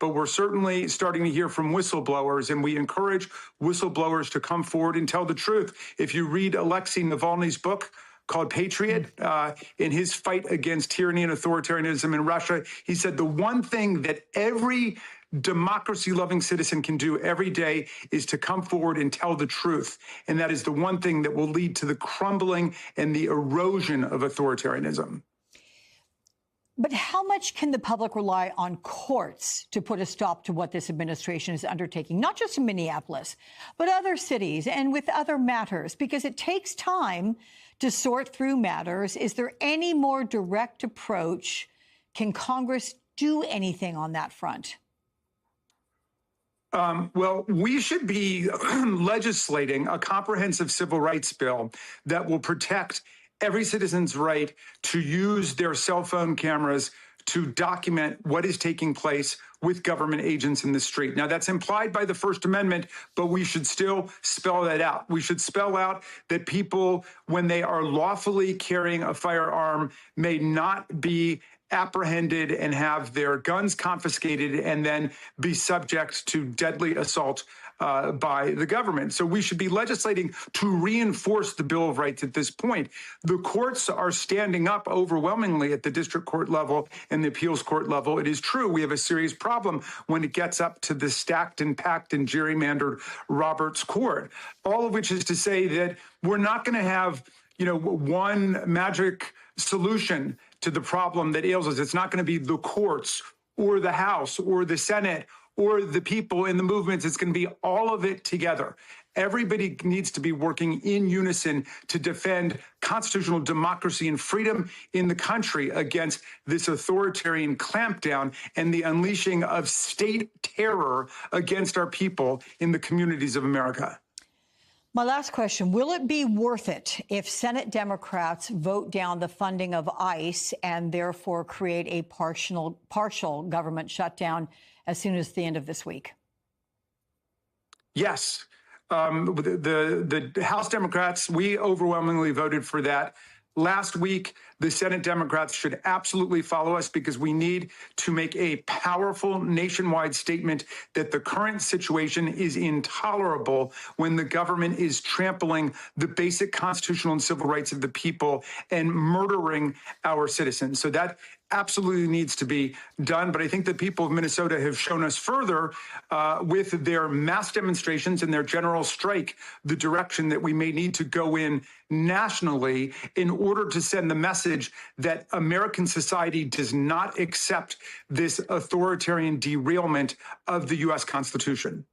but we're certainly starting to hear from whistleblowers, and we encourage whistleblowers to come forward and tell the truth. If you read Alexei Navalny's book called Patriot, in his fight against tyranny and authoritarianism in Russia, he said the one thing that every democracy-loving citizen can do every day is to come forward and tell the truth. And that is the one thing that will lead to the crumbling and the erosion of authoritarianism. But how much can the public rely on courts to put a stop to what this administration is undertaking, not just in Minneapolis, but other cities and with other matters? Because it takes time to sort through matters. Is there any more direct approach? Can Congress do anything on that front? Well, we should be legislating a comprehensive civil rights bill that will protect every citizen's right to use their cell phone cameras to document what is taking place with government agents in the street. Now, that's implied by the First Amendment, but we should still spell that out. We should spell out that people, when they are lawfully carrying a firearm, may not be apprehended and have their guns confiscated and then be subject to deadly assault by the government. So we should be legislating to reinforce the Bill of Rights at this point. The courts are standing up overwhelmingly at the district court level and the appeals court level. It is true we have a serious problem when it gets up to the stacked and packed and gerrymandered Roberts Court, all of which is to say that we're not going to have, one magic solution to the problem that ails us. It's not going to be the courts or the House or the Senate or the people in the movements. It's going to be all of it together. Everybody needs to be working in unison to defend constitutional democracy and freedom in the country against this authoritarian clampdown and the unleashing of state terror against our people in the communities of America. My last question, will it be worth it if Senate Democrats vote down the funding of ICE and therefore create a partial government shutdown as soon as the end of this week? Yes. The House Democrats, we overwhelmingly voted for that. Last week, the Senate Democrats should absolutely follow us because we need to make a powerful nationwide statement that the current situation is intolerable when the government is trampling the basic constitutional and civil rights of the people and murdering our citizens. So that absolutely needs to be done. But I think the people of Minnesota have shown us further with their mass demonstrations and their general strike, the direction that we may need to go in nationally in order to send the message that American society does not accept this authoritarian derailment of the U.S. Constitution.